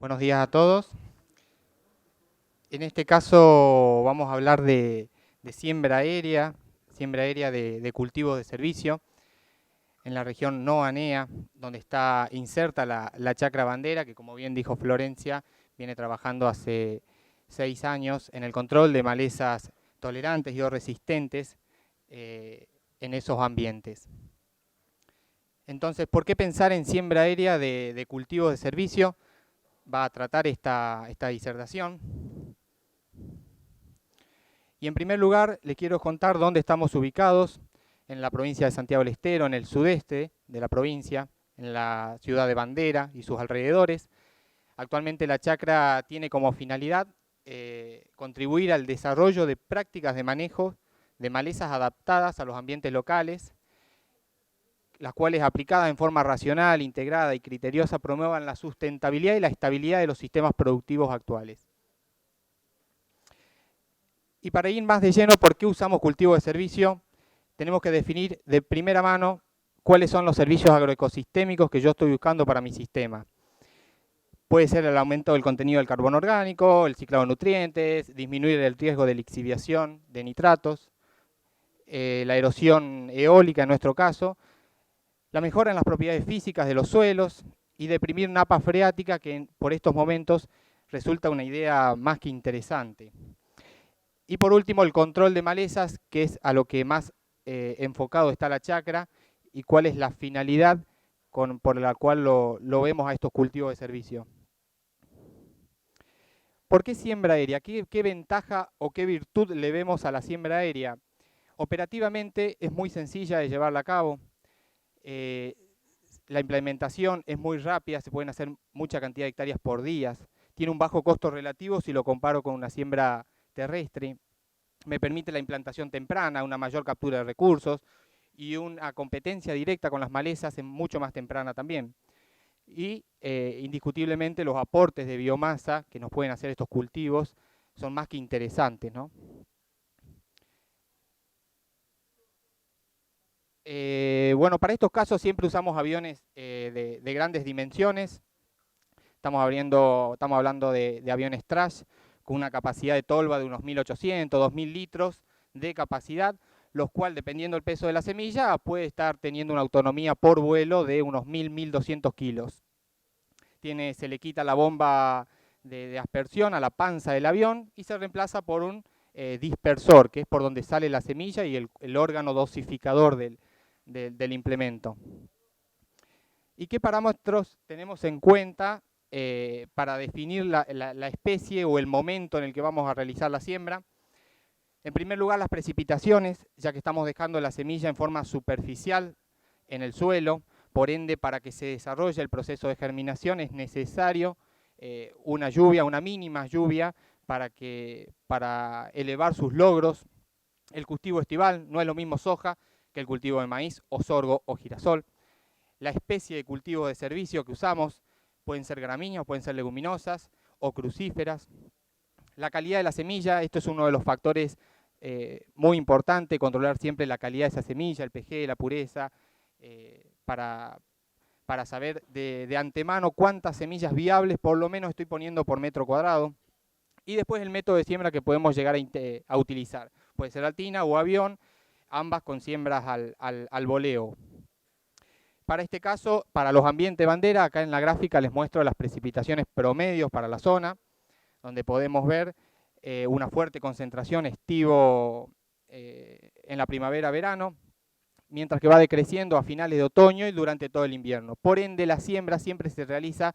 Buenos días a todos. En este caso vamos a hablar de siembra aérea de cultivos de servicio en la región no ANEA, donde está inserta la chacra bandera, que como bien dijo Florencia, viene trabajando hace 6 años en el control de malezas tolerantes y o resistentes en esos ambientes. Entonces, ¿por qué pensar en siembra aérea de cultivos de servicio? Va a tratar esta disertación. Y en primer lugar, les quiero contar dónde estamos ubicados, en la provincia de Santiago del Estero, en el sudeste de la provincia, en la ciudad de Bandera y sus alrededores. Actualmente la chacra tiene como finalidad contribuir al desarrollo de prácticas de manejo de malezas adaptadas a los ambientes locales, las cuales aplicadas en forma racional, integrada y criteriosa promuevan la sustentabilidad y la estabilidad de los sistemas productivos actuales. Y para ir más de lleno, ¿por qué usamos cultivo de servicio? Tenemos que definir de primera mano cuáles son los servicios agroecosistémicos que yo estoy buscando para mi sistema. Puede ser el aumento del contenido del carbono orgánico, el ciclado de nutrientes, disminuir el riesgo de lixiviación de nitratos, la erosión eólica en nuestro caso, la mejora en las propiedades físicas de los suelos y deprimir napa freática, que por estos momentos resulta una idea más que interesante. Y por último, el control de malezas, que es a lo que más enfocado está la chacra y cuál es la finalidad por la cual lo vemos a estos cultivos de servicio. ¿Por qué siembra aérea? ¿Qué ventaja o qué virtud le vemos a la siembra aérea? Operativamente es muy sencilla de llevarla a cabo. La implementación es muy rápida, se pueden hacer mucha cantidad de hectáreas por día. Tiene un bajo costo relativo si lo comparo con una siembra terrestre. Me permite la implantación temprana, una mayor captura de recursos y una competencia directa con las malezas mucho más temprana también. Y indiscutiblemente los aportes de biomasa que nos pueden hacer estos cultivos son más que interesantes, ¿no? Bueno, para estos casos siempre usamos aviones de grandes dimensiones. Estamos hablando de aviones Trash con una capacidad de tolva de unos 1.800, 2.000 litros de capacidad, los cuales, dependiendo del peso de la semilla, puede estar teniendo una autonomía por vuelo de unos 1.200 kilos. Se le quita la bomba de aspersión a la panza del avión y se reemplaza por un dispersor, que es por donde sale la semilla y el órgano dosificador del implemento. ¿Y qué parámetros tenemos en cuenta para definir la especie o el momento en el que vamos a realizar la siembra? En primer lugar, las precipitaciones, ya que estamos dejando la semilla en forma superficial en el suelo. Por ende, para que se desarrolle el proceso de germinación es necesario una lluvia, una mínima lluvia, para elevar sus logros. El cultivo estival no es lo mismo soja que el cultivo de maíz o sorgo o girasol. La especie de cultivo de servicio que usamos pueden ser gramíneas, pueden ser leguminosas o crucíferas. La calidad de la semilla, esto es uno de los factores muy importantes, controlar siempre la calidad de esa semilla, el pH, la pureza, para saber de antemano cuántas semillas viables por lo menos estoy poniendo por metro cuadrado. Y después el método de siembra que podemos llegar a utilizar. Puede ser altina o avión, ambas con siembras al voleo. Para este caso, para los ambientes bandera, acá en la gráfica les muestro las precipitaciones promedios para la zona, donde podemos ver una fuerte concentración estivo en la primavera-verano, mientras que va decreciendo a finales de otoño y durante todo el invierno. Por ende, la siembra siempre se realiza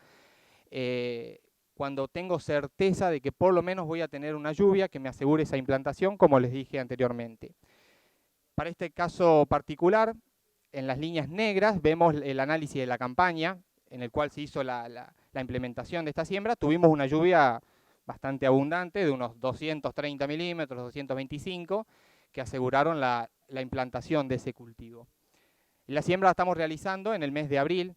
cuando tengo certeza de que por lo menos voy a tener una lluvia que me asegure esa implantación, como les dije anteriormente. Para este caso particular, en las líneas negras vemos el análisis de la campaña, en el cual se hizo la implementación de esta siembra. Tuvimos una lluvia bastante abundante, de unos 230 milímetros, 225, que aseguraron la implantación de ese cultivo. La siembra la estamos realizando en el mes de abril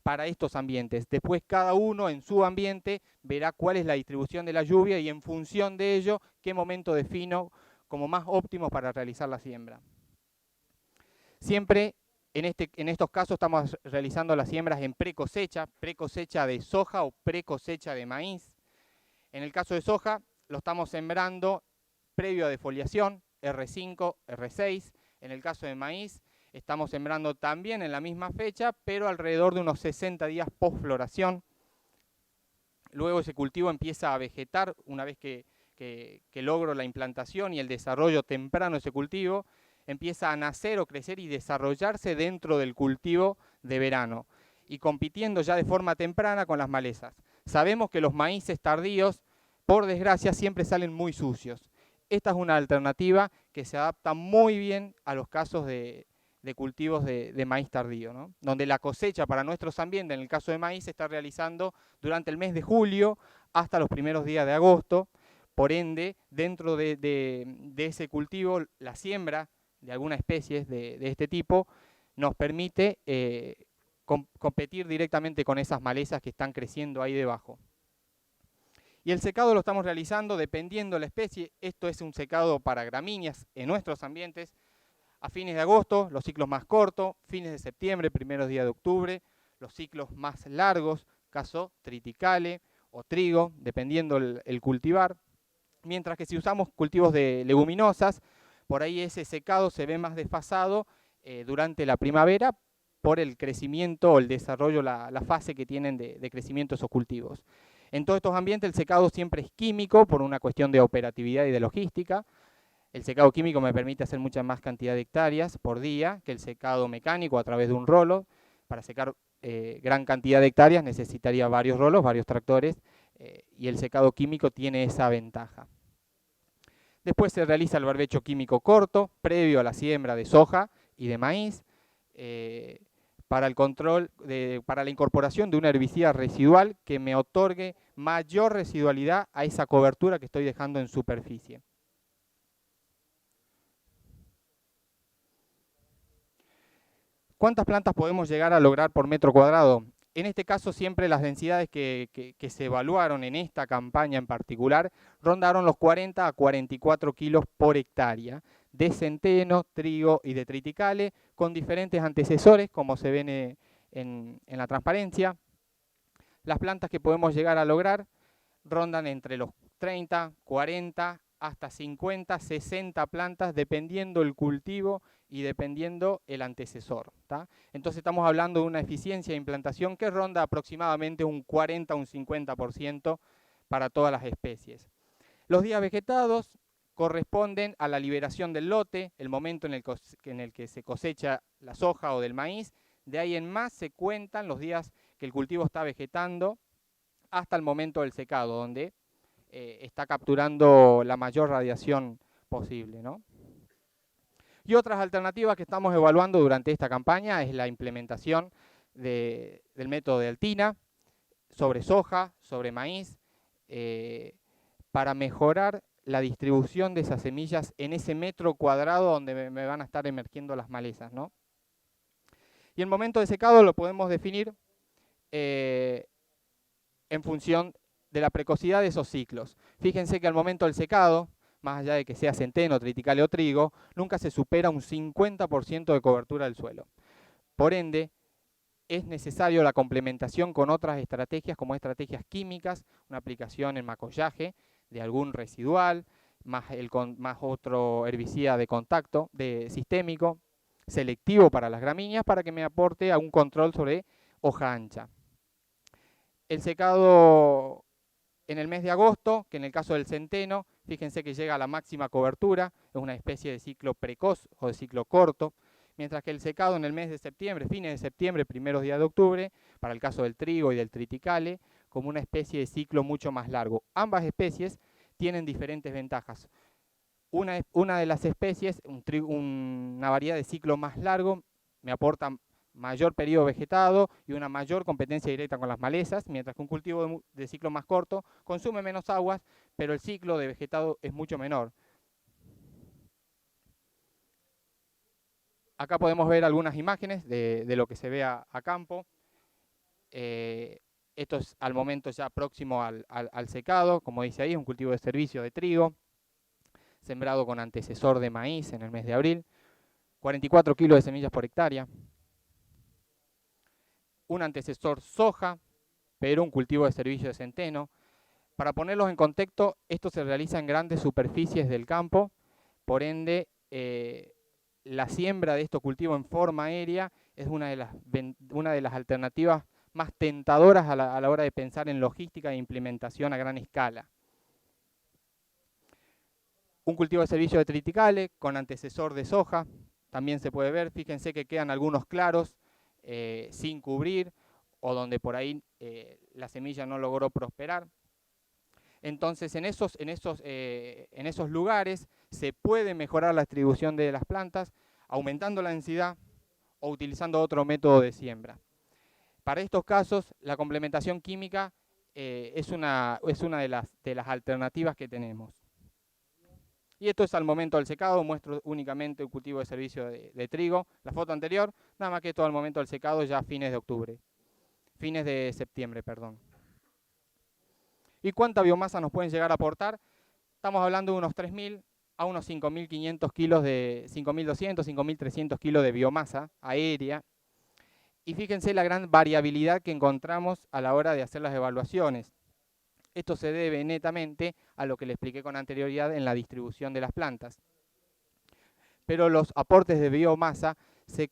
para estos ambientes. Después cada uno en su ambiente verá cuál es la distribución de la lluvia y en función de ello qué momento defino como más óptimo para realizar la siembra. Siempre En estos casos estamos realizando las siembras en precosecha de soja o precosecha de maíz. En el caso de soja, lo estamos sembrando previo a defoliación, R5, R6. En el caso de maíz, estamos sembrando también en la misma fecha, pero alrededor de unos 60 días post floración. Luego ese cultivo empieza a vegetar una vez que logro la implantación y el desarrollo temprano de ese cultivo, empieza a nacer o crecer y desarrollarse dentro del cultivo de verano y compitiendo ya de forma temprana con las malezas. Sabemos que los maíces tardíos, por desgracia, siempre salen muy sucios. Esta es una alternativa que se adapta muy bien a los casos de cultivos de maíz tardío, ¿no? Donde la cosecha para nuestros ambientes, en el caso de maíz, se está realizando durante el mes de julio hasta los primeros días de agosto. Por ende, dentro de ese cultivo, la siembra de alguna especie de este tipo nos permite competir directamente con esas malezas que están creciendo ahí debajo. Y el secado lo estamos realizando dependiendo de la especie. Esto es un secado para gramíneas en nuestros ambientes. A fines de agosto, los ciclos más cortos, fines de septiembre, primeros días de octubre, los ciclos más largos, caso triticale o trigo, dependiendo el cultivar. Mientras que si usamos cultivos de leguminosas, por ahí ese secado se ve más desfasado durante la primavera por el crecimiento o el desarrollo, la fase que tienen de crecimiento esos cultivos. En todos estos ambientes el secado siempre es químico por una cuestión de operatividad y de logística. El secado químico me permite hacer mucha más cantidad de hectáreas por día que el secado mecánico a través de un rolo. Para secar gran cantidad de hectáreas necesitaría varios rolos, varios tractores, y el secado químico tiene esa ventaja. Después se realiza el barbecho químico corto, previo a la siembra de soja y de maíz, para el control, para la incorporación de un herbicida residual que me otorgue mayor residualidad a esa cobertura que estoy dejando en superficie. ¿Cuántas plantas podemos llegar a lograr por metro cuadrado? En este caso siempre las densidades que se evaluaron en esta campaña en particular rondaron los 40 a 44 kilos por hectárea de centeno, trigo y de triticale con diferentes antecesores como se ven en la transparencia. Las plantas que podemos llegar a lograr rondan entre los 30, 40 hasta 50, 60 plantas dependiendo el cultivo y dependiendo el antecesor, ¿tá? Entonces estamos hablando de una eficiencia de implantación que ronda aproximadamente un 40 o un 50% para todas las especies. Los días vegetados corresponden a la liberación del lote, el momento en el que se cosecha la soja o del maíz. De ahí en más se cuentan los días que el cultivo está vegetando hasta el momento del secado, donde está capturando la mayor radiación posible, ¿no? Y otras alternativas que estamos evaluando durante esta campaña es la implementación del método de Altina sobre soja, sobre maíz, para mejorar la distribución de esas semillas en ese metro cuadrado donde me van a estar emergiendo las malezas, ¿no? Y el momento de secado lo podemos definir en función de la precocidad de esos ciclos. Fíjense que al momento del secado, más allá de que sea centeno, triticale o trigo, nunca se supera un 50% de cobertura del suelo. Por ende, es necesario la complementación con otras estrategias como estrategias químicas, una aplicación en macollaje de algún residual, más otro herbicida de contacto, sistémico, selectivo para las gramíneas, para que me aporte a un control sobre hoja ancha. El secado en el mes de agosto, que en el caso del centeno, fíjense que llega a la máxima cobertura, es una especie de ciclo precoz o de ciclo corto, mientras que el secado en el mes de septiembre, fines de septiembre, primeros días de octubre, para el caso del trigo y del triticale, como una especie de ciclo mucho más largo. Ambas especies tienen diferentes ventajas. Una de las especies, una variedad de ciclo más largo, me aporta mayor periodo vegetado y una mayor competencia directa con las malezas, mientras que un cultivo de ciclo más corto consume menos aguas, pero el ciclo de vegetado es mucho menor. Acá podemos ver algunas imágenes de lo que se ve a campo. Esto es al momento ya próximo al secado, como dice ahí, es un cultivo de servicio de trigo, sembrado con antecesor de maíz en el mes de abril, 44 kilos de semillas por hectárea. un antecesor soja, pero un cultivo de servicio de centeno. Para ponerlos en contexto, esto se realiza en grandes superficies del campo, por ende, la siembra de estos cultivos en forma aérea es una de las alternativas más tentadoras a la hora de pensar en logística e implementación a gran escala. Un cultivo de servicio de triticale con antecesor de soja, también se puede ver, fíjense que quedan algunos claros sin cubrir o donde por ahí la semilla no logró prosperar. Entonces en esos lugares se puede mejorar la distribución de las plantas aumentando la densidad o utilizando otro método de siembra. Para estos casos la complementación química es una de las alternativas que tenemos. Y esto es al momento del secado, muestro únicamente un cultivo de servicio de trigo. La foto anterior, nada más que esto al momento del secado ya a fines de septiembre, perdón. ¿Y cuánta biomasa nos pueden llegar a aportar? Estamos hablando de unos 3.000 a unos 5.500 kilos 5.200, 5.300 kilos de biomasa aérea. Y fíjense la gran variabilidad que encontramos a la hora de hacer las evaluaciones. Esto se debe netamente a lo que le expliqué con anterioridad en la distribución de las plantas. Pero los aportes de biomasa se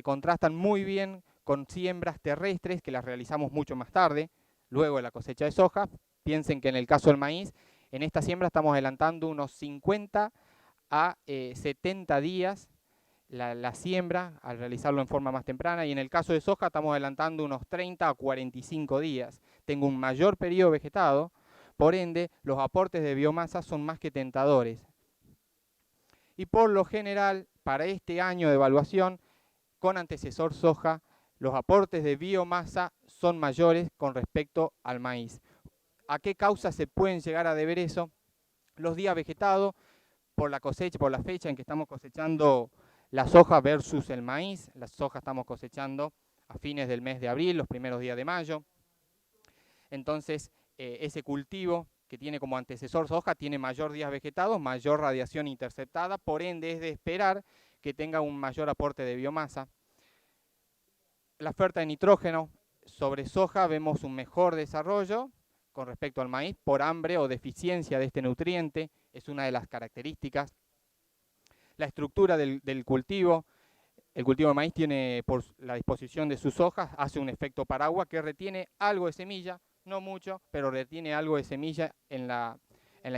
contrastan muy bien con siembras terrestres que las realizamos mucho más tarde, luego de la cosecha de soja. Piensen que en el caso del maíz, en esta siembra estamos adelantando unos 50 a 70 días la siembra al realizarlo en forma más temprana, y en el caso de soja estamos adelantando unos 30 a 45 días. Tengo un mayor periodo vegetado, por ende los aportes de biomasa son más que tentadores. Y por lo general, para este año de evaluación, con antecesor soja, los aportes de biomasa son mayores con respecto al maíz. ¿A qué causas se pueden llegar a deber eso? Los días vegetados, por la cosecha, por la fecha en que estamos cosechando la soja versus el maíz. La soja estamos cosechando a fines del mes de abril, los primeros días de mayo. Entonces, ese cultivo que tiene como antecesor soja tiene mayor días vegetados, mayor radiación interceptada, por ende es de esperar que tenga un mayor aporte de biomasa. La oferta de nitrógeno sobre soja vemos un mejor desarrollo con respecto al maíz por hambre o deficiencia de este nutriente, es una de las características. La estructura del cultivo, el cultivo de maíz tiene, por la disposición de sus hojas, hace un efecto paraguas que retiene algo de semilla, no mucho, pero retiene algo de semilla en la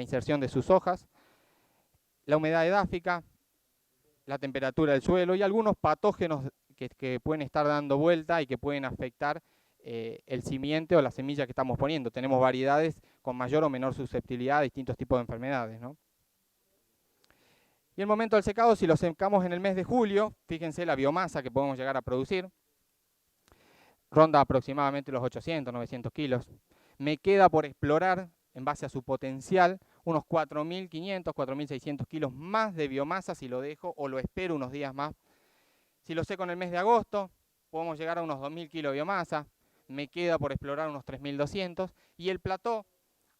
inserción de sus hojas. La humedad edáfica, la temperatura del suelo y algunos patógenos que pueden estar dando vuelta y que pueden afectar el simiente o la semilla que estamos poniendo. Tenemos variedades con mayor o menor susceptibilidad a distintos tipos de enfermedades, ¿no? Y el momento del secado, si lo secamos en el mes de julio, fíjense la biomasa que podemos llegar a producir. Ronda aproximadamente los 800, 900 kilos. Me queda por explorar, en base a su potencial, unos 4.500, 4.600 kilos más de biomasa si lo dejo o lo espero unos días más. Si lo seco en el mes de agosto, podemos llegar a unos 2.000 kilos de biomasa. Me queda por explorar unos 3.200. Y el plató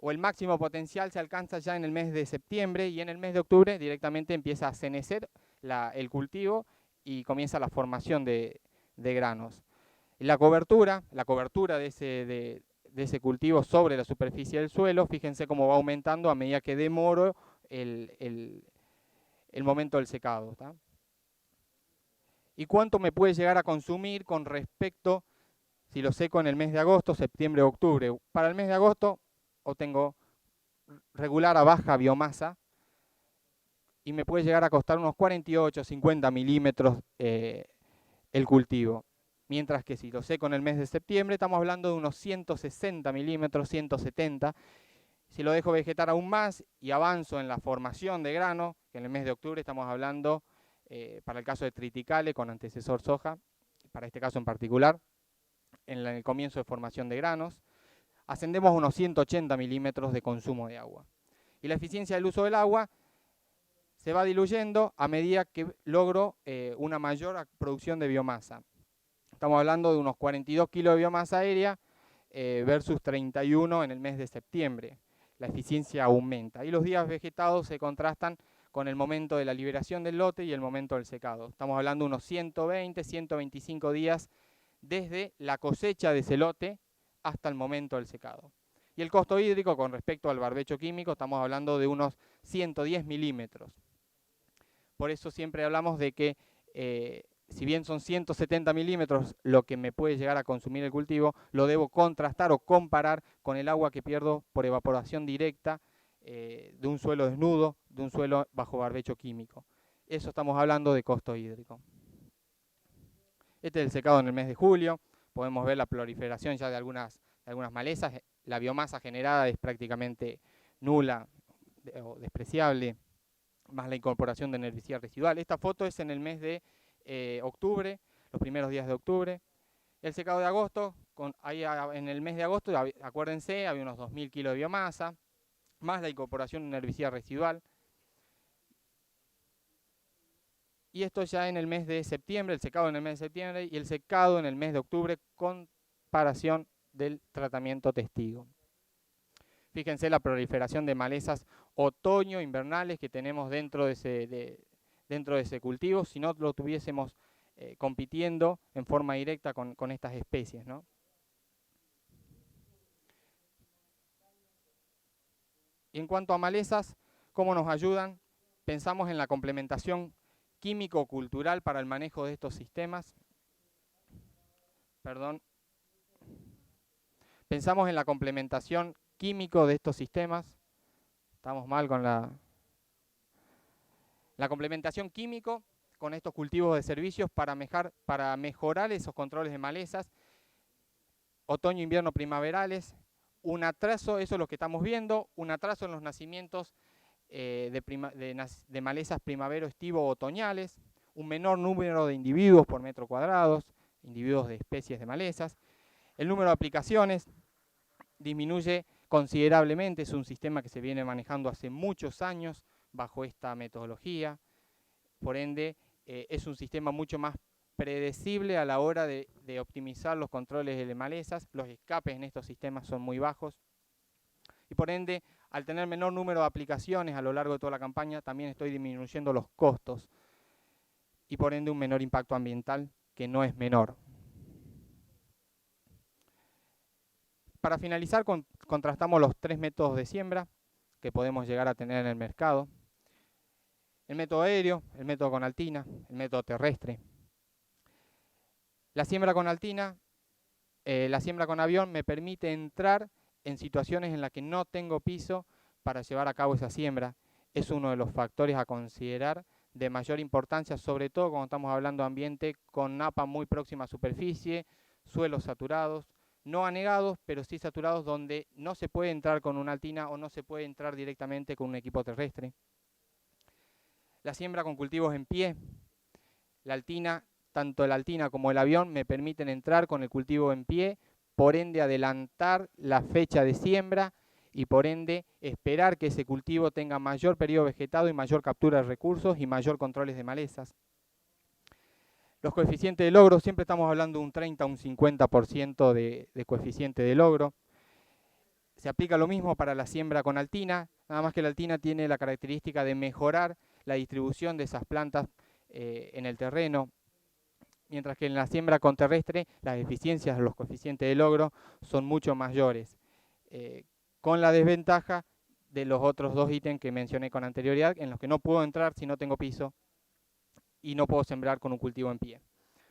o el máximo potencial se alcanza ya en el mes de septiembre, y en el mes de octubre directamente empieza a cenecer el cultivo y comienza la formación de granos. La cobertura de ese cultivo sobre la superficie del suelo, fíjense cómo va aumentando a medida que demoro el momento del secado, ¿tá? ¿Y cuánto me puede llegar a consumir con respecto si lo seco en el mes de agosto, septiembre o octubre? Para el mes de agosto obtengo regular a baja biomasa y me puede llegar a costar unos 48, 50 milímetros el cultivo. Mientras que si lo seco en el mes de septiembre, estamos hablando de unos 160 milímetros, 170. Si lo dejo vegetar aún más y avanzo en la formación de grano, que en el mes de octubre estamos hablando, para el caso de triticale con antecesor soja, para este caso en particular, en el comienzo de formación de granos, ascendemos a unos 180 milímetros de consumo de agua. Y la eficiencia del uso del agua se va diluyendo a medida que logro una mayor producción de biomasa. Estamos hablando de unos 42 kilos de biomasa aérea versus 31 en el mes de septiembre. La eficiencia aumenta y los días vegetados se contrastan con el momento de la liberación del lote y el momento del secado. Estamos hablando de unos 120, 125 días desde la cosecha de ese lote hasta el momento del secado. Y el costo hídrico con respecto al barbecho químico, estamos hablando de unos 110 milímetros. Por eso siempre hablamos de que si bien son 170 milímetros lo que me puede llegar a consumir el cultivo, lo debo contrastar o comparar con el agua que pierdo por evaporación directa de un suelo desnudo, de un suelo bajo barbecho químico. Eso estamos hablando de costo hídrico. Este es el secado en el mes de julio. Podemos ver la proliferación ya de algunas malezas. La biomasa generada es prácticamente nula o despreciable, más la incorporación de herbicida residual. Esta foto es en el mes de octubre, los primeros días de octubre. El secado de agosto, en el mes de agosto, acuérdense, había unos 2.000 kilos de biomasa, más la incorporación de herbicida residual. Y esto ya en el mes de septiembre, el secado en el mes de septiembre y el secado en el mes de octubre, comparación del tratamiento testigo. Fíjense la proliferación de malezas otoño-invernales que tenemos dentro de ese cultivo, si no lo tuviésemos compitiendo en forma directa con estas especies, ¿no? Y en cuanto a malezas, ¿cómo nos ayudan? Pensamos en la complementación químico-cultural para el manejo de estos sistemas. Pensamos en la complementación químico de estos sistemas. Estamos mal con la complementación químico con estos cultivos de servicios para mejorar esos controles de malezas, otoño, invierno, primaverales, un atraso, eso es lo que estamos viendo, un atraso en los nacimientos de malezas primavero-estivo-otoñales, un menor número de individuos por metro cuadrado, individuos de especies de malezas. El número de aplicaciones disminuye considerablemente, es un sistema que se viene manejando hace muchos años bajo esta metodología, por ende es un sistema mucho más predecible a la hora de optimizar los controles de malezas, los escapes en estos sistemas son muy bajos y por ende al tener menor número de aplicaciones a lo largo de toda la campaña también estoy disminuyendo los costos y por ende un menor impacto ambiental que no es menor. Para finalizar, contrastamos los 3 métodos de siembra que podemos llegar a tener en el mercado. El método aéreo, el método con altina, el método terrestre. La siembra con altina, la siembra con avión me permite entrar en situaciones en las que no tengo piso para llevar a cabo esa siembra. Es uno de los factores a considerar de mayor importancia, sobre todo cuando estamos hablando de ambiente con napa muy próxima a superficie, suelos saturados, no anegados, pero sí saturados, donde no se puede entrar con una altina o no se puede entrar directamente con un equipo terrestre. La siembra con cultivos en pie, la altina, tanto la altina como el avión me permiten entrar con el cultivo en pie, por ende adelantar la fecha de siembra y por ende esperar que ese cultivo tenga mayor periodo vegetado y mayor captura de recursos y mayor controles de malezas. Los coeficientes de logro, siempre estamos hablando de un 30 a un 50% de coeficiente de logro. Se aplica lo mismo para la siembra con altina, nada más que la altina tiene la característica de mejorar la distribución de esas plantas en el terreno, mientras que en la siembra con terrestre las eficiencias de los coeficientes de logro son mucho mayores, con la desventaja de los otros dos ítems que mencioné con anterioridad, en los que no puedo entrar si no tengo piso y no puedo sembrar con un cultivo en pie.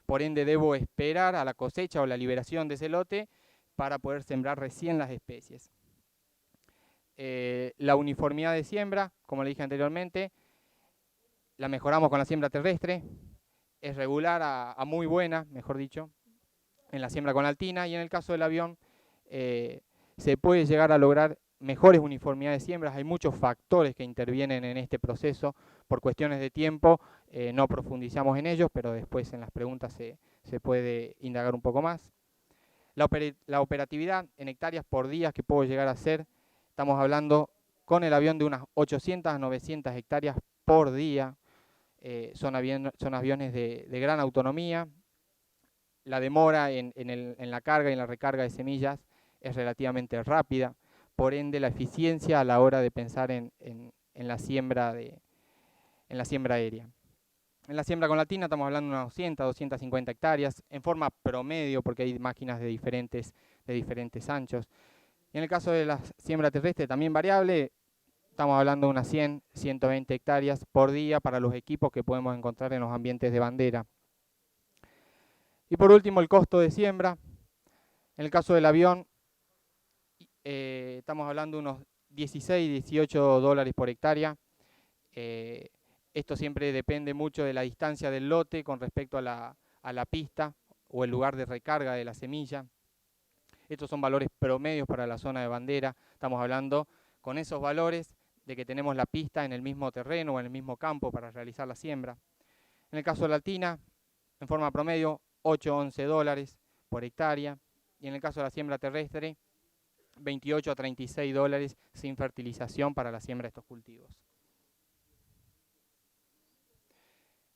Por ende debo esperar a la cosecha o la liberación de ese lote para poder sembrar recién las especies. La uniformidad de siembra, como le dije anteriormente, la mejoramos con la siembra terrestre, es regular a muy buena, mejor dicho, en la siembra con altina, y en el caso del avión se puede llegar a lograr mejores uniformidades de siembras. Hay muchos factores que intervienen en este proceso. Por cuestiones de tiempo no profundizamos en ellos, pero después en las preguntas se puede indagar un poco más. La operatividad en hectáreas por día que puedo llegar a hacer, estamos hablando con el avión de unas 800 a 900 hectáreas por día. Son aviones de gran autonomía. La demora en la carga y en la recarga de semillas es relativamente rápida. Por ende, la eficiencia a la hora de pensar en la siembra aérea. En la siembra con latina estamos hablando de unas 200, 250 hectáreas, en forma promedio, porque hay máquinas de diferentes anchos. Y en el caso de la siembra terrestre, también variable, estamos hablando de unas 100, 120 hectáreas por día para los equipos que podemos encontrar en los ambientes de bandera. Y por último, el costo de siembra. En el caso del avión, estamos hablando de unos 16, 18 dólares por hectárea. Esto siempre depende mucho de la distancia del lote con respecto a la pista o el lugar de recarga de la semilla. Estos son valores promedios para la zona de bandera. Estamos hablando con esos valores de que tenemos la pista en el mismo terreno o en el mismo campo para realizar la siembra. En el caso de la latina, en forma promedio, 8 a 11 dólares por hectárea. Y en el caso de la siembra terrestre, 28 a 36 dólares sin fertilización para la siembra de estos cultivos.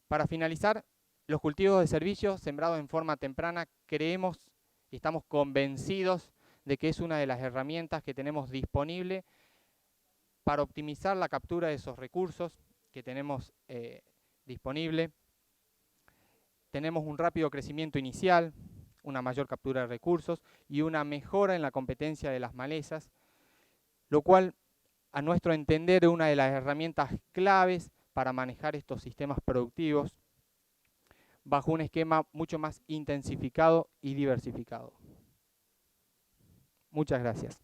Para finalizar, los cultivos de servicio sembrados en forma temprana, creemos y estamos convencidos de que es una de las herramientas que tenemos disponible para optimizar la captura de esos recursos que tenemos disponible. Tenemos un rápido crecimiento inicial, una mayor captura de recursos y una mejora en la competencia de las malezas, lo cual, a nuestro entender, es una de las herramientas claves para manejar estos sistemas productivos bajo un esquema mucho más intensificado y diversificado. Muchas gracias.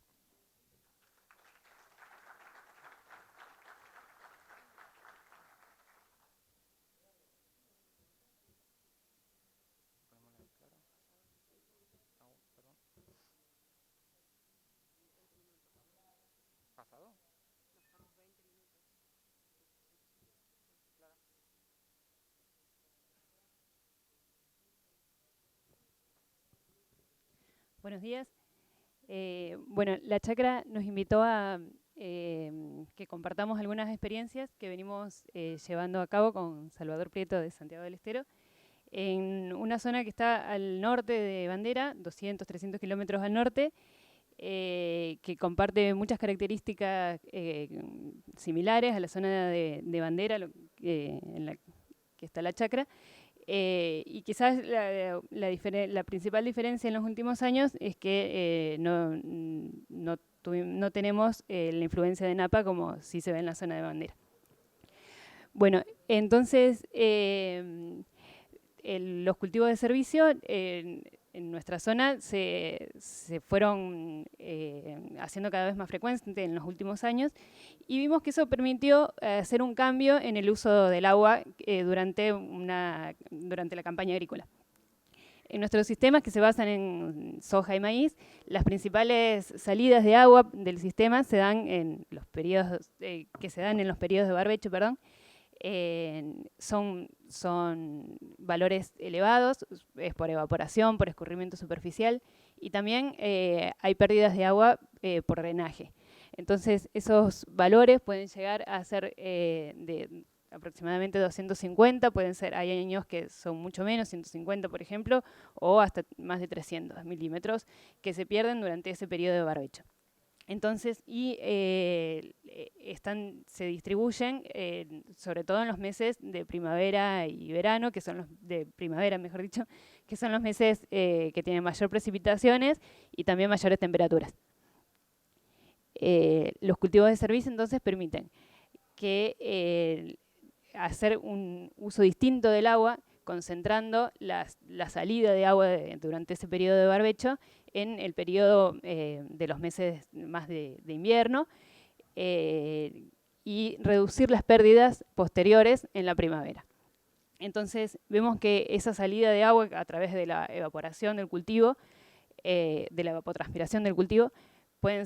Buenos días. Bueno, la chacra nos invitó a que compartamos algunas experiencias que venimos llevando a cabo con Salvador Prieto de Santiago del Estero, en una zona que está al norte de Bandera, 200, 300 kilómetros al norte, que comparte muchas características similares a la zona de Bandera, en la que está la chacra. Y quizás la principal diferencia en los últimos años es que no tenemos la influencia de Napa como sí se ve en la zona de Bandera. Bueno, entonces los cultivos de servicio en nuestra zona se fueron haciendo cada vez más frecuentes en los últimos años y vimos que eso permitió hacer un cambio en el uso del agua durante la campaña agrícola. En nuestros sistemas, que se basan en soja y maíz, las principales salidas de agua del sistema se dan en los periodos de barbecho, perdón. Son valores elevados, es por evaporación, por escurrimiento superficial y también hay pérdidas de agua por drenaje. Entonces esos valores pueden llegar a ser de aproximadamente 250, hay años que son mucho menos, 150 por ejemplo, o hasta más de 300 milímetros que se pierden durante ese periodo de barbecho. Entonces, se distribuyen sobre todo en los meses de primavera y verano, que son los de primavera, mejor dicho, que son los meses que tienen mayor precipitaciones y también mayores temperaturas. Los cultivos de servicio entonces permiten que hacer un uso distinto del agua, concentrando la salida de agua durante ese periodo de barbecho en el periodo de los meses más de invierno y reducir las pérdidas posteriores en la primavera. Entonces vemos que esa salida de agua a través de la evaporación del cultivo, de la evapotranspiración del cultivo, van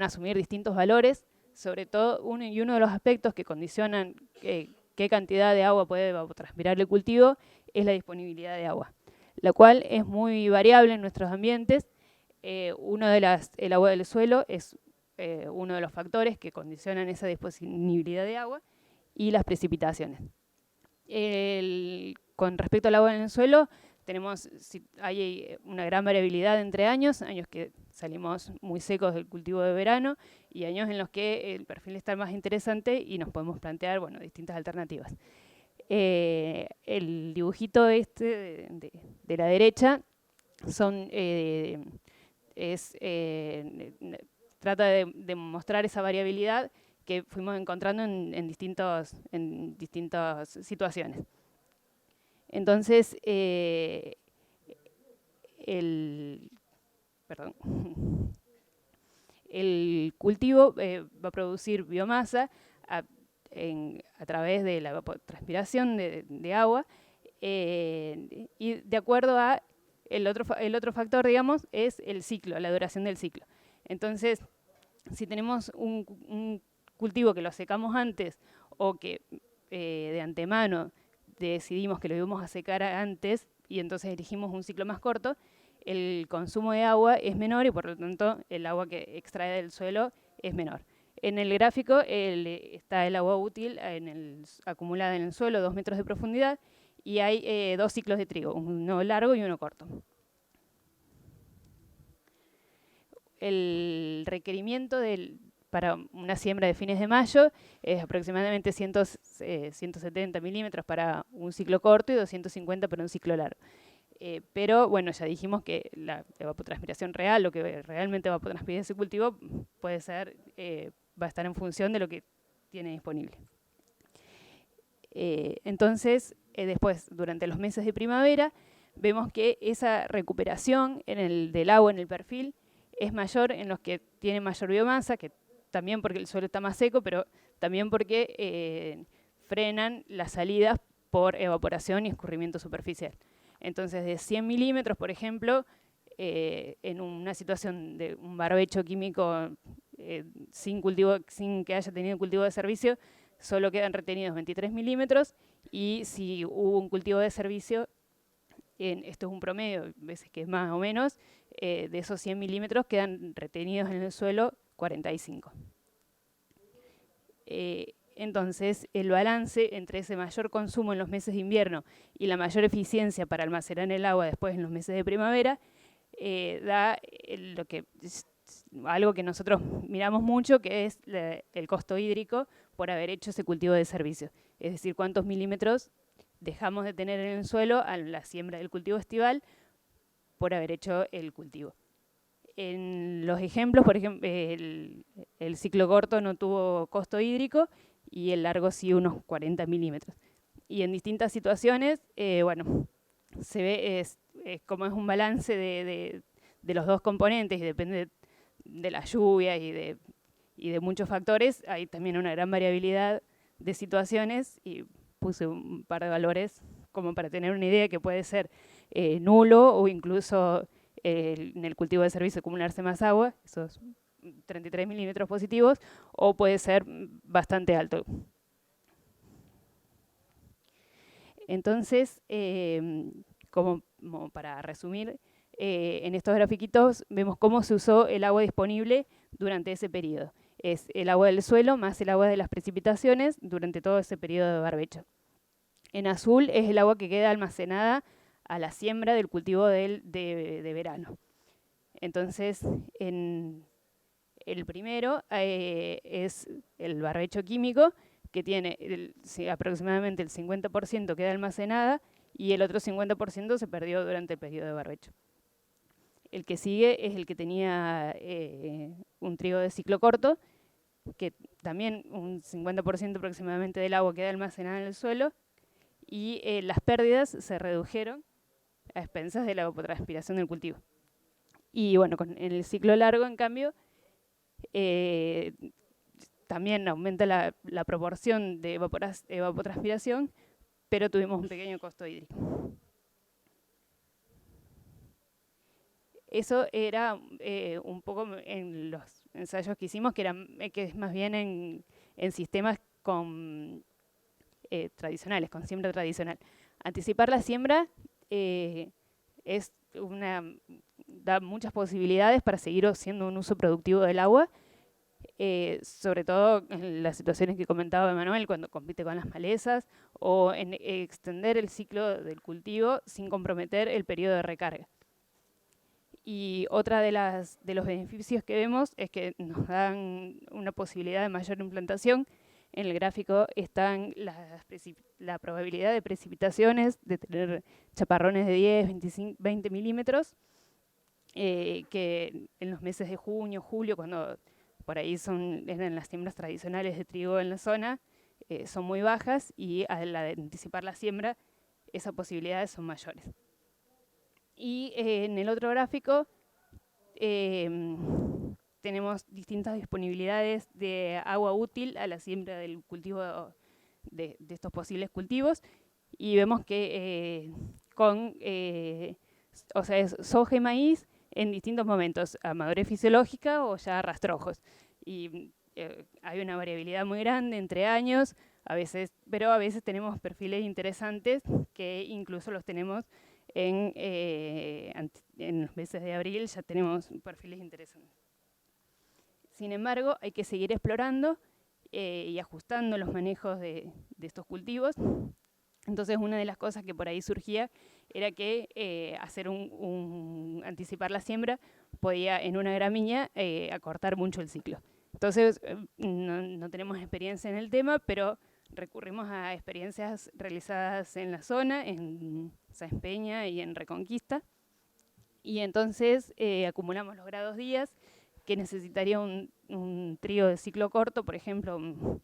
a asumir distintos valores, sobre todo uno de los aspectos que condicionan qué cantidad de agua puede evapotranspirar el cultivo es la disponibilidad de agua, la cual es muy variable en nuestros ambientes. El agua del suelo es uno de los factores que condicionan esa disponibilidad de agua y las precipitaciones. Con respecto al agua en el suelo, hay una gran variabilidad entre años que salimos muy secos del cultivo de verano y años en los que el perfil está más interesante y nos podemos plantear, bueno, distintas alternativas. El dibujito de la derecha trata de mostrar esa variabilidad que fuimos encontrando en distintas situaciones. Entonces, el cultivo va a producir biomasa a través de la evapotranspiración de agua, y de acuerdo a el otro factor, digamos, es el ciclo, la duración del ciclo. Entonces, si tenemos un cultivo que lo secamos antes o que de antemano decidimos que lo íbamos a secar antes y entonces elegimos un ciclo más corto, el consumo de agua es menor y por lo tanto el agua que extrae del suelo es menor. En el gráfico está el agua útil acumulada en el suelo, 2 metros de profundidad, y hay 2 ciclos de trigo, uno largo y uno corto. El requerimiento para una siembra de fines de mayo es aproximadamente 170 milímetros para un ciclo corto y 250 para un ciclo largo. Pero bueno, ya dijimos que la evapotranspiración real, lo que realmente evapotranspira ese cultivo, va a estar en función de lo que tiene disponible. Entonces, después, durante los meses de primavera, vemos que esa recuperación del agua en el perfil es mayor en los que tienen mayor biomasa, que también porque el suelo está más seco, pero también porque frenan las salidas por evaporación y escurrimiento superficial. Entonces, de 100 milímetros, por ejemplo, en una situación de un barbecho químico sin que haya tenido cultivo de servicio, solo quedan retenidos 23 milímetros, y si hubo un cultivo de servicio, esto es un promedio, veces que es más o menos, de esos 100 milímetros quedan retenidos en el suelo 45. Entonces, el balance entre ese mayor consumo en los meses de invierno y la mayor eficiencia para almacenar el agua después en los meses de primavera da algo que nosotros miramos mucho, que es el costo hídrico por haber hecho ese cultivo de servicio. Es decir, cuántos milímetros dejamos de tener en el suelo a la siembra del cultivo estival por haber hecho el cultivo. En los ejemplos, por ejemplo, el ciclo corto no tuvo costo hídrico y el largo sí unos 40 milímetros. Y en distintas situaciones, bueno, se ve como es un balance de los dos componentes y depende de la lluvia y de muchos factores. Hay también una gran variabilidad de situaciones y puse un par de valores como para tener una idea que puede ser nulo o incluso en el cultivo de servicio acumularse más agua, esos 33 milímetros positivos, o puede ser bastante alto. Entonces, como para resumir, en estos grafiquitos vemos cómo se usó el agua disponible durante ese periodo. Es el agua del suelo más el agua de las precipitaciones durante todo ese periodo de barbecho. En azul es el agua que queda almacenada a la siembra del cultivo de verano. Entonces, en el primero es el barbecho químico, que tiene aproximadamente el 50% queda almacenada y el otro 50% se perdió durante el periodo de barbecho. El que sigue es el que tenía un trigo de ciclo corto, que también un 50% aproximadamente del agua queda almacenada en el suelo, y las pérdidas se redujeron a expensas de la evapotranspiración del cultivo. Y bueno, en el ciclo largo, en cambio, también aumenta la proporción de evapotranspiración, pero tuvimos un pequeño costo hídrico. Eso era un poco en los ensayos que hicimos, que es más bien en sistemas tradicionales, con siembra tradicional. Anticipar la siembra da muchas posibilidades para seguir haciendo un uso productivo del agua, sobre todo en las situaciones que comentaba Emanuel, cuando compite con las malezas o en extender el ciclo del cultivo sin comprometer el periodo de recarga. Y otra de los beneficios que vemos es que nos dan una posibilidad de mayor implantación. En el gráfico están la probabilidad de precipitaciones, de tener chaparrones de 10, 25, 20 milímetros, que en los meses de junio, julio, cuando por ahí eran las siembras tradicionales de trigo en la zona, son muy bajas, y al anticipar la siembra, esas posibilidades son mayores. Y en el otro gráfico tenemos distintas disponibilidades de agua útil a la siembra del cultivo de estos posibles cultivos, y vemos que es soja y maíz en distintos momentos, a madurez fisiológica o ya a rastrojos. Y hay una variabilidad muy grande entre años, pero a veces tenemos perfiles interesantes que incluso los tenemos en los meses de abril, ya tenemos perfiles interesantes. Sin embargo, hay que seguir explorando y ajustando los manejos de estos cultivos. Entonces, una de las cosas que por ahí surgía era que anticipar la siembra podía, en una gramínea, acortar mucho el ciclo. Entonces, no tenemos experiencia en el tema, pero recurrimos a experiencias realizadas en la zona, en Sáenz Peña y en Reconquista. Y entonces acumulamos los grados días que necesitaría un trigo de ciclo corto, por ejemplo,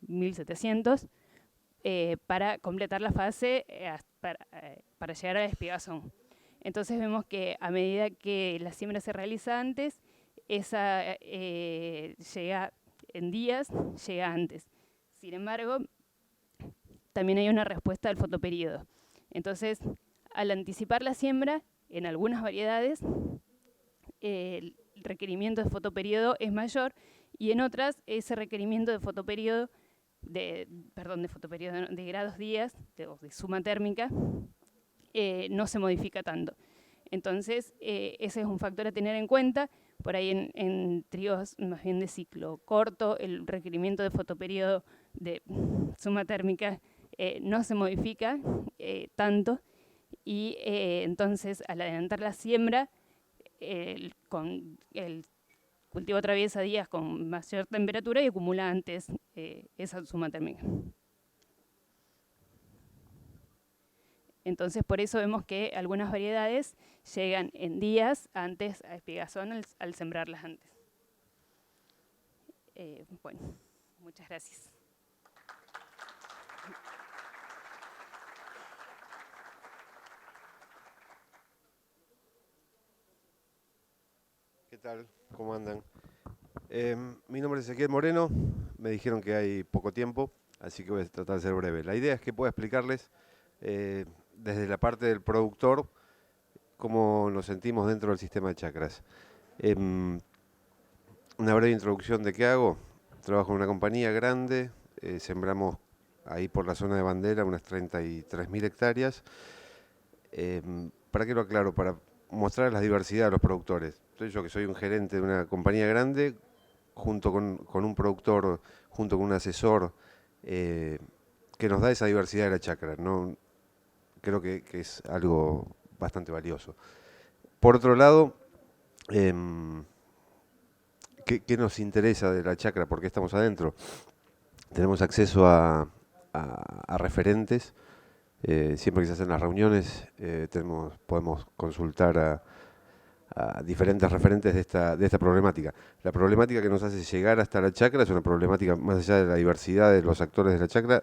1700, para completar la fase para llegar a la espigazón. Entonces vemos que a medida que la siembra se realiza antes, esa llega en días, llega antes. Sin embargo, también hay una respuesta al fotoperíodo. Entonces, al anticipar la siembra, en algunas variedades, el requerimiento de fotoperíodo es mayor, y en otras, ese requerimiento de fotoperíodo, de grados días, de suma térmica, no se modifica tanto. Entonces, ese es un factor a tener en cuenta. Por ahí en trigos más bien de ciclo corto, el requerimiento de fotoperíodo de suma térmica no se modifica tanto, y entonces al adelantar la siembra, el cultivo atraviesa días con mayor temperatura y acumula antes esa suma térmica. Entonces, por eso vemos que algunas variedades llegan en días antes a espigazón al sembrarlas antes. Bueno, muchas gracias. ¿Qué tal? ¿Cómo andan? Mi nombre es Ezequiel Moreno. Me dijeron que hay poco tiempo, así que voy a tratar de ser breve. La idea es que pueda explicarles desde la parte del productor cómo nos sentimos dentro del sistema de chacras. Una breve introducción de qué hago. Trabajo en una compañía grande, sembramos ahí por la zona de Bandera unas 33.000 hectáreas. ¿Para qué lo aclaro? Para mostrar la diversidad de los productores. Entonces, yo que soy un gerente de una compañía grande, junto con un productor, junto con un asesor, que nos da esa diversidad de la chacra, ¿no? Creo que es algo bastante valioso. Por otro lado, ¿qué nos interesa de la chacra? ¿Por qué estamos adentro? Tenemos acceso a referentes. Siempre que se hacen las reuniones, podemos consultar a diferentes referentes de esta problemática. La problemática que nos hace llegar hasta la chacra es una problemática más allá de la diversidad de los actores de la chacra.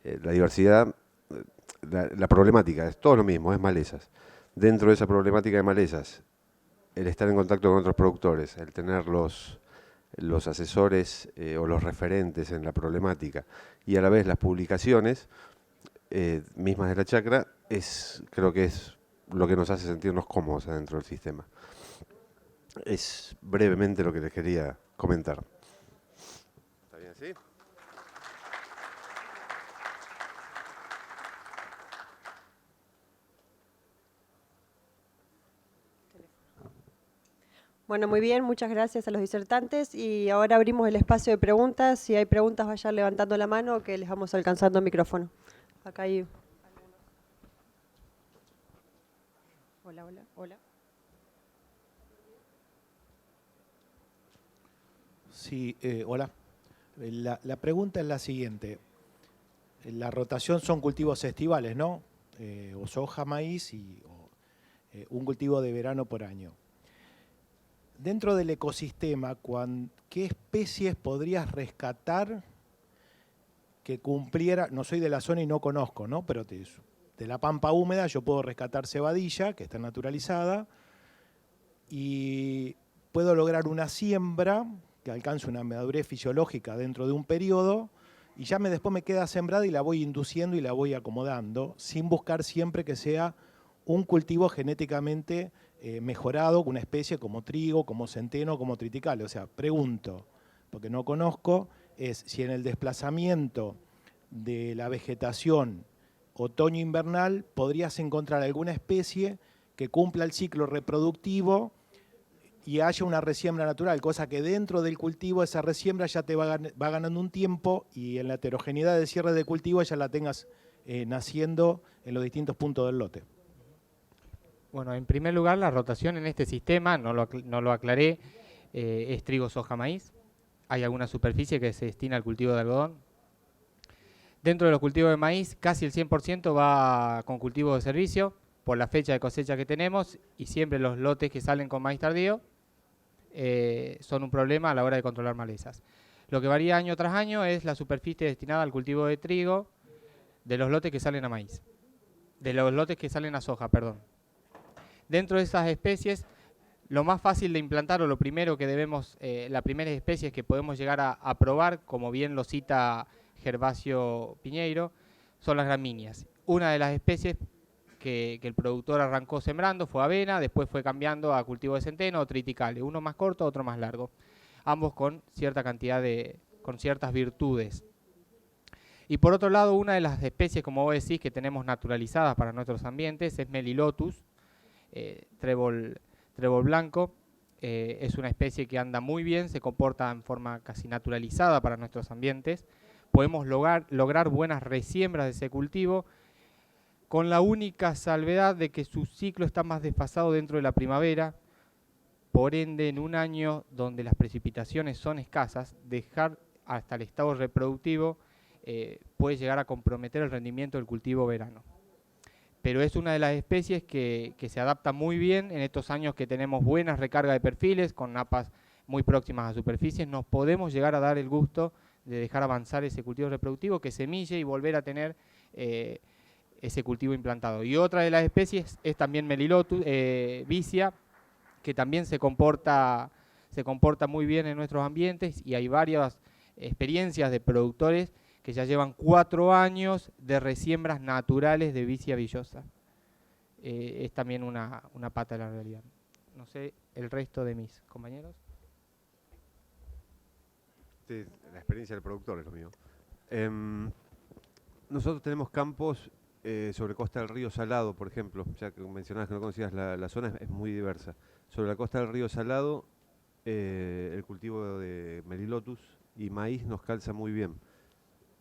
La diversidad, la problemática es todo lo mismo, es malezas. Dentro de esa problemática de malezas, el estar en contacto con otros productores, el tener los asesores o los referentes en la problemática, y a la vez las publicaciones mismas de la chacra, creo que es lo que nos hace sentirnos cómodos adentro del sistema. Es brevemente lo que les quería comentar. ¿Está bien así? Bueno, muy bien, muchas gracias a los disertantes y ahora abrimos el espacio de preguntas. Si hay preguntas, vayan levantando la mano que les vamos alcanzando el micrófono. Acá hay... Hola, hola, hola. Sí, hola. La pregunta es la siguiente. La rotación son cultivos estivales, ¿no? O soja, maíz y un cultivo de verano por año. Dentro del ecosistema, ¿qué especies podrías rescatar que cumpliera? No soy de la zona y no conozco, ¿no? Pero de la pampa húmeda yo puedo rescatar cebadilla, que está naturalizada, y puedo lograr una siembra que alcance una madurez fisiológica dentro de un periodo, y ya después me queda sembrada y la voy induciendo y la voy acomodando, sin buscar siempre que sea un cultivo genéticamente mejorado, una especie como trigo, como centeno, como triticale. O sea, pregunto, porque no conozco, es si en el desplazamiento de la vegetación otoño-invernal podrías encontrar alguna especie que cumpla el ciclo reproductivo y haya una resiembra natural, cosa que dentro del cultivo esa resiembra ya te va ganando un tiempo y en la heterogeneidad de cierre de cultivo ya la tengas naciendo en los distintos puntos del lote. Bueno, en primer lugar, la rotación en este sistema, no lo aclaré, es trigo, soja, maíz. Hay alguna superficie que se destina al cultivo de algodón. Dentro de los cultivos de maíz, casi el 100% va con cultivos de servicio, por la fecha de cosecha que tenemos, y siempre los lotes que salen con maíz tardío son un problema a la hora de controlar malezas. Lo que varía año tras año es la superficie destinada al cultivo de trigo de los lotes que salen a maíz, de los lotes que salen a soja, perdón. Dentro de esas especies, lo más fácil de implantar o lo primero que debemos, las primeras especies que podemos llegar a probar, como bien lo cita Gervasio Piñeiro, son las gramíneas. Una de las especies que el productor arrancó sembrando fue avena, después fue cambiando a cultivo de centeno o triticale, uno más corto, otro más largo, ambos con cierta cantidad con ciertas virtudes. Y por otro lado, una de las especies, como vos decís, que tenemos naturalizadas para nuestros ambientes es Melilotus, trébol blanco. Es una especie que anda muy bien, se comporta en forma casi naturalizada para nuestros ambientes. Podemos lograr buenas resiembras de ese cultivo, con la única salvedad de que su ciclo está más desfasado dentro de la primavera. Por ende, en un año donde las precipitaciones son escasas, dejar hasta el estado reproductivo puede llegar a comprometer el rendimiento del cultivo verano. Pero es una de las especies que se adapta muy bien en estos años que tenemos buenas recargas de perfiles, con napas muy próximas a superficies. Nos podemos llegar a dar el gusto de dejar avanzar ese cultivo reproductivo, que semille y volver a tener ese cultivo implantado. Y otra de las especies es también Melilotus, vicia, que también se comporta muy bien en nuestros ambientes, y hay varias experiencias de productores que ya llevan 4 años de resiembras naturales de vicia villosa. Es también una pata de la realidad. No sé, el resto de mis compañeros. Sí, la experiencia del productor es lo mío. Nosotros tenemos campos sobre costa del río Salado, por ejemplo, ya que mencionabas que no conocías la zona, es muy diversa. Sobre la costa del río Salado, el cultivo de Melilotus y maíz nos calza muy bien.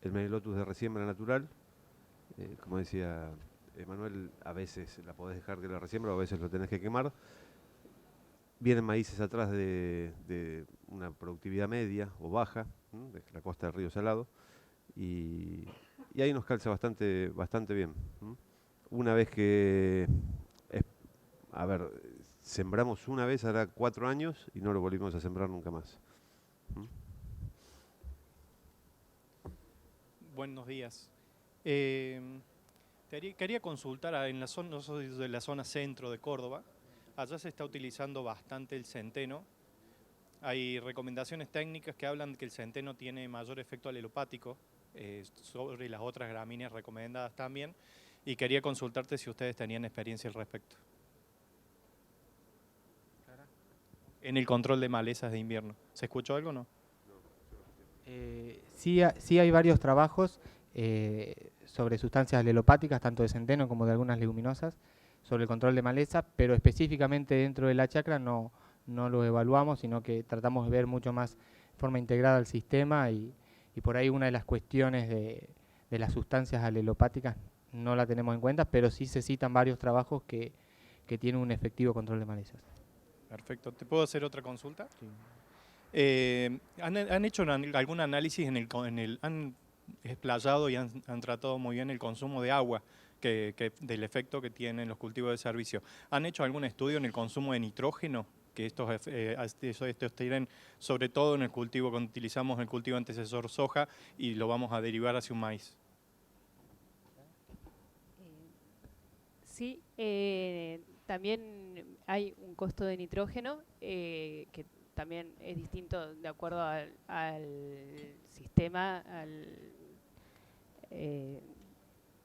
El Melilotus de resiembra natural, como decía Manuel, a veces la podés dejar que la resiembra o a veces lo tenés que quemar. Vienen maíces atrás de una productividad media o baja, de la costa del río Salado, y ahí nos calza bastante bien. Una vez que, sembramos una vez, hará 4 años, y no lo volvimos a sembrar nunca más. Buenos días. Quería consultar, en la zona, no soy de la zona centro de Córdoba, allá se está utilizando bastante el centeno. Hay recomendaciones técnicas que hablan que el centeno tiene mayor efecto alelopático sobre las otras gramíneas recomendadas también, y quería consultarte si ustedes tenían experiencia al respecto. En el control de malezas de invierno. ¿Se escuchó algo o no? Sí hay varios trabajos sobre sustancias alelopáticas, tanto de centeno como de algunas leguminosas, sobre el control de maleza, pero específicamente dentro de la chacra no no lo evaluamos, sino que tratamos de ver mucho más de forma integrada el sistema y por ahí una de las cuestiones de las sustancias alelopáticas no la tenemos en cuenta, pero sí se citan varios trabajos que tienen un efectivo control de malezas. Perfecto. ¿Te puedo hacer otra consulta? ¿Han hecho algún análisis han explayado y han tratado muy bien el consumo de agua, del efecto que tienen los cultivos de servicio? ¿Han hecho algún estudio en el consumo de nitrógeno? Que estos tienen, sobre todo en el cultivo, cuando utilizamos el cultivo antecesor soja y lo vamos a derivar hacia un maíz. Sí, también hay un costo de nitrógeno que también es distinto de acuerdo al sistema,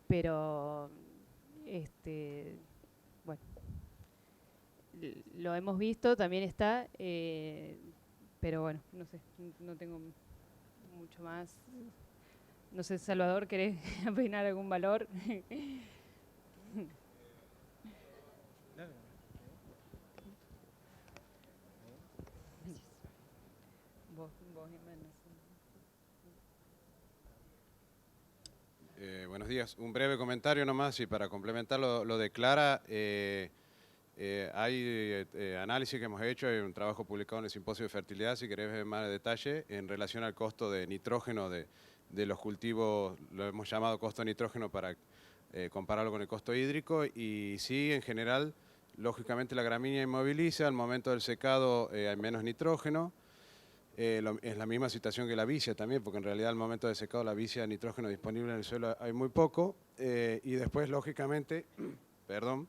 pero bueno, lo hemos visto, también está, pero bueno, no sé, no tengo mucho más. No sé, Salvador, ¿querés opinar algún valor? Vos, Jiménez. Buenos días. Un breve comentario nomás y para complementar lo de Clara, hay análisis que hemos hecho, hay un trabajo publicado en el Simposio de Fertilidad, si querés ver más de detalle, en relación al costo de nitrógeno de los cultivos, lo hemos llamado costo de nitrógeno para compararlo con el costo hídrico, y sí, en general, lógicamente la gramínea inmoviliza, al momento del secado hay menos nitrógeno. Es la misma situación que la vicia también, porque en realidad al momento de secado la vicia de nitrógeno disponible en el suelo hay muy poco, y después lógicamente, perdón,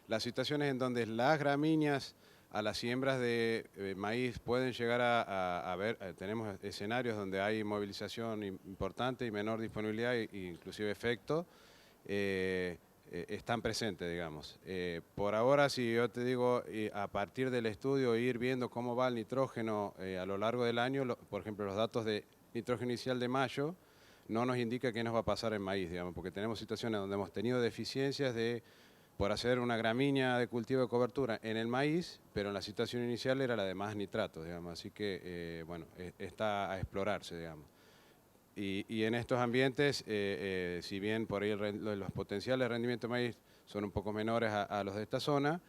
las situaciones en donde las gramíneas a las siembras de maíz pueden llegar a ver, tenemos escenarios donde hay movilización importante y menor disponibilidad e inclusive efecto, están presentes, digamos. Por ahora, si yo te digo, a partir del estudio, ir viendo cómo va el nitrógeno a lo largo del año, por ejemplo, los datos de nitrógeno inicial de mayo, no nos indica qué nos va a pasar en maíz, digamos, porque tenemos situaciones donde hemos tenido deficiencias por hacer una gramínea de cultivo de cobertura en el maíz, pero en la situación inicial era la de más nitratos, digamos, así que, bueno, está a explorarse, digamos. Y en estos ambientes, si bien por ahí los potenciales de rendimiento de maíz son un poco menores a los de esta zona,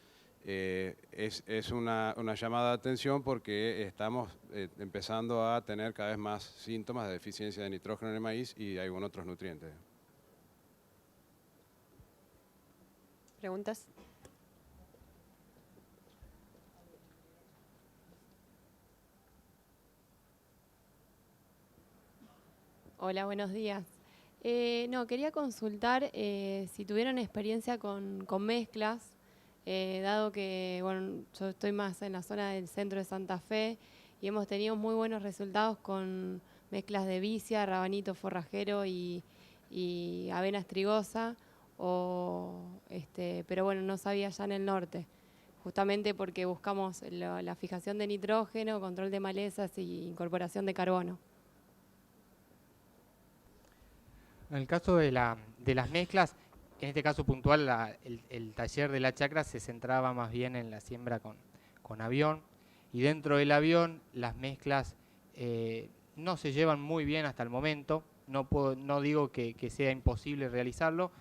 es una llamada de atención porque estamos empezando a tener cada vez más síntomas de deficiencia de nitrógeno en el maíz y algunos otros nutrientes. ¿Preguntas? Hola, buenos días. No, quería consultar si tuvieron experiencia con mezclas, dado que bueno, yo estoy más en la zona del centro de Santa Fe y hemos tenido muy buenos resultados con mezclas de vicia, rabanito forrajero y avena estrigosa, pero bueno, no sabía ya en el norte, justamente porque buscamos la fijación de nitrógeno, control de malezas y incorporación de carbono. En el caso de las mezclas, en este caso puntual, el taller de la chacra se centraba más bien en la siembra con avión, y dentro del avión las mezclas no se llevan muy bien hasta el momento. No digo que sea imposible realizarlo,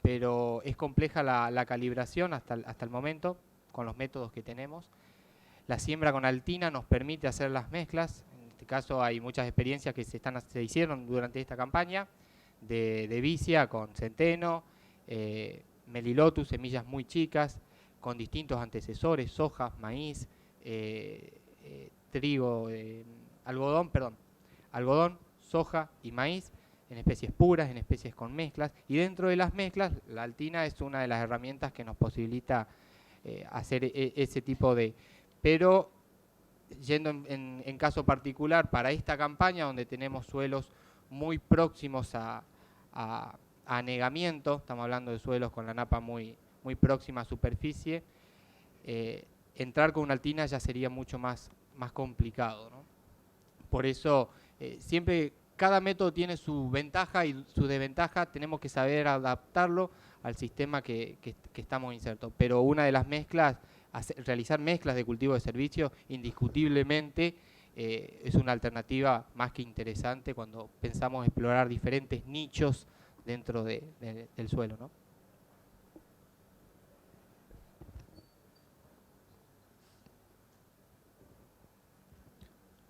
pero es compleja la calibración hasta el momento con los métodos que tenemos. La siembra con altina nos permite hacer las mezclas. En este caso hay muchas experiencias que se hicieron durante esta campaña, de vicia con centeno, melilotus, semillas muy chicas, con distintos antecesores, soja, maíz, trigo, algodón, soja y maíz, en especies puras, en especies con mezclas, y dentro de las mezclas la altina es una de las herramientas que nos posibilita hacer ese tipo de... Pero yendo en caso particular para esta campaña, donde tenemos suelos muy próximos a anegamiento, estamos hablando de suelos con la napa muy próxima a superficie, entrar con una altina ya sería mucho más complicado, ¿no? Por eso, siempre cada método tiene su ventaja y su desventaja, tenemos que saber adaptarlo al sistema que estamos insertos. Pero una de las mezclas realizar mezclas de cultivo de servicio indiscutiblemente es una alternativa más que interesante cuando pensamos explorar diferentes nichos dentro del suelo, ¿no?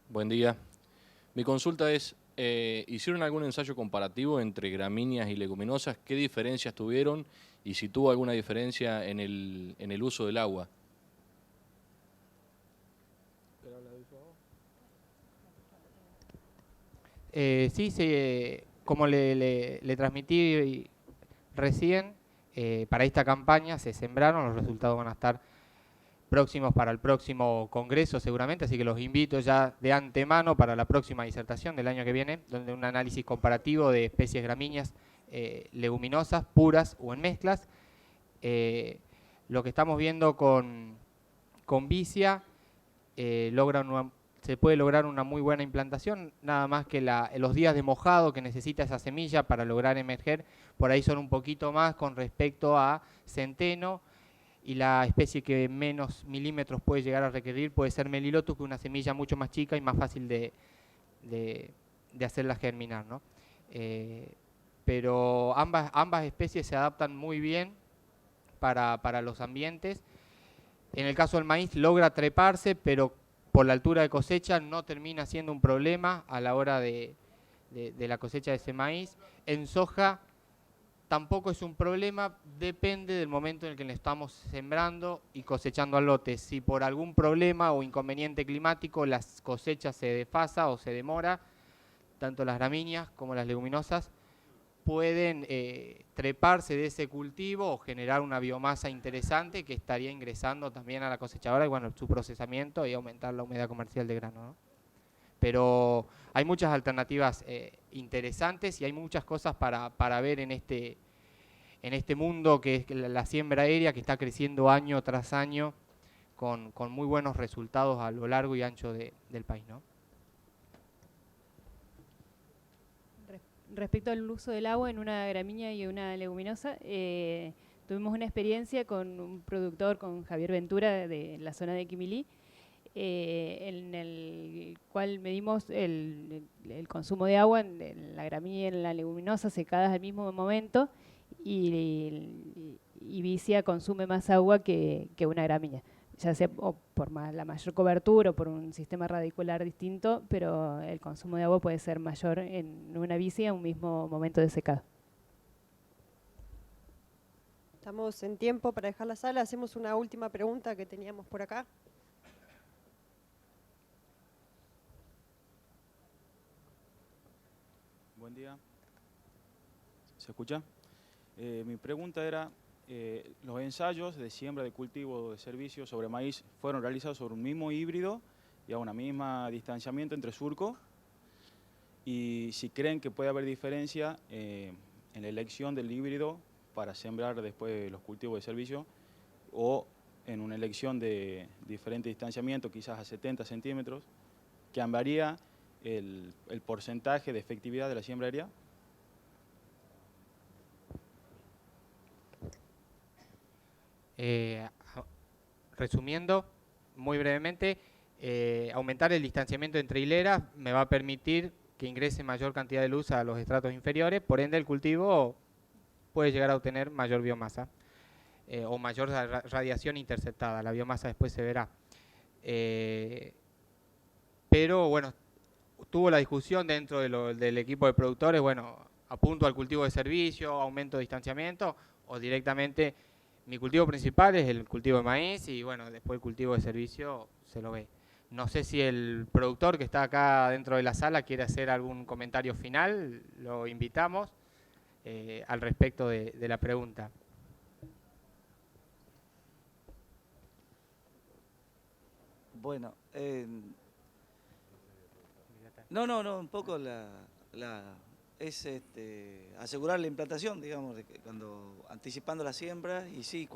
Buen día. Mi consulta es, ¿hicieron algún ensayo comparativo entre gramíneas y leguminosas? ¿Qué diferencias tuvieron y si tuvo alguna diferencia en el uso del agua? Sí, como le transmití recién, para esta campaña se sembraron, los resultados van a estar próximos para el próximo congreso seguramente, así que los invito ya de antemano para la próxima disertación del año que viene, donde un análisis comparativo de especies gramíneas leguminosas, puras o en mezclas. Lo que estamos viendo con vicia se puede lograr una muy buena implantación, nada más que los días de mojado que necesita esa semilla para lograr emerger, por ahí son un poquito más con respecto a centeno, y la especie que menos milímetros puede llegar a requerir puede ser Melilotus, que es una semilla mucho más chica y más fácil de hacerla germinar, ¿no? Pero ambas especies se adaptan muy bien para los ambientes. En el caso del maíz logra treparse, pero por la altura de cosecha no termina siendo un problema a la hora de la cosecha de ese maíz. En soja tampoco es un problema, depende del momento en el que le estamos sembrando y cosechando al lote. Si por algún problema o inconveniente climático las cosechas se desfasa o se demora, tanto las gramíneas como las leguminosas pueden treparse de ese cultivo o generar una biomasa interesante que estaría ingresando también a la cosechadora y bueno, su procesamiento y aumentar la humedad comercial de grano, ¿no? Pero hay muchas alternativas interesantes y hay muchas cosas para ver en este mundo que es la siembra aérea, que está creciendo año tras año con muy buenos resultados a lo largo y ancho del país, ¿no? Respecto al uso del agua en una gramínea y una leguminosa, tuvimos una experiencia con un productor, con Javier Ventura, de la zona de Quimilí, en el cual medimos el consumo de agua en la gramínea y en la leguminosa secadas al mismo momento, y vicia consume más agua que una gramínea, ya sea por la mayor cobertura o por un sistema radicular distinto, pero el consumo de agua puede ser mayor en una vicia a un mismo momento de secado. Estamos en tiempo para dejar la sala. Hacemos una última pregunta que teníamos por acá. Buen día. ¿Se escucha? Mi pregunta era, los ensayos de siembra de cultivo de servicio sobre maíz fueron realizados sobre un mismo híbrido y a una misma distanciamiento entre surco, y si creen que puede haber diferencia en la elección del híbrido para sembrar después los cultivos de servicio o en una elección de diferente distanciamiento, quizás a 70 centímetros, ¿cambiaría el porcentaje de efectividad de la siembra aérea? Resumiendo muy brevemente, aumentar el distanciamiento entre hileras me va a permitir que ingrese mayor cantidad de luz a los estratos inferiores, por ende el cultivo puede llegar a obtener mayor biomasa o mayor radiación interceptada. La biomasa después se verá. Pero bueno, tuvo la discusión dentro del equipo de productores, bueno, apunto al cultivo de servicio, aumento de distanciamiento, o directamente mi cultivo principal es el cultivo de maíz y bueno, después el cultivo de servicio se lo ve. No sé si el productor que está acá dentro de la sala quiere hacer algún comentario final, lo invitamos al respecto de la pregunta. Bueno, no, un poco es asegurar la implantación, digamos, anticipando la siembra, y sí,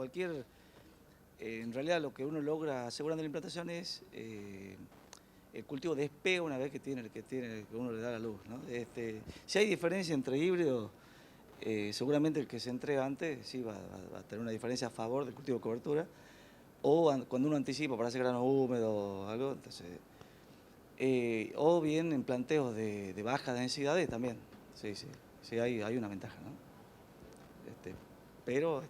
en realidad lo que uno logra asegurando la implantación es el cultivo despega una vez que uno le da la luz, ¿no? Si hay diferencia entre híbridos, seguramente el que se entrega antes sí va a tener una diferencia a favor del cultivo de cobertura, o cuando uno anticipa para hacer grano húmedo o algo, entonces, o bien en planteos de bajas densidades también. Sí, hay una ventaja, ¿no? Pero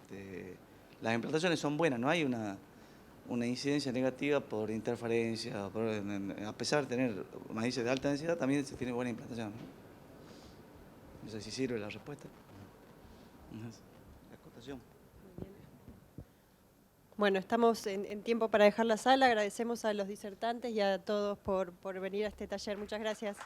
las implantaciones son buenas, no hay una incidencia negativa por interferencia, a pesar de tener maíces de alta densidad, también se tiene buena implantación, ¿no? No sé si sirve la respuesta. La acotación. Bueno, estamos en tiempo para dejar la sala. Agradecemos a los disertantes y a todos por venir a este taller. Muchas gracias.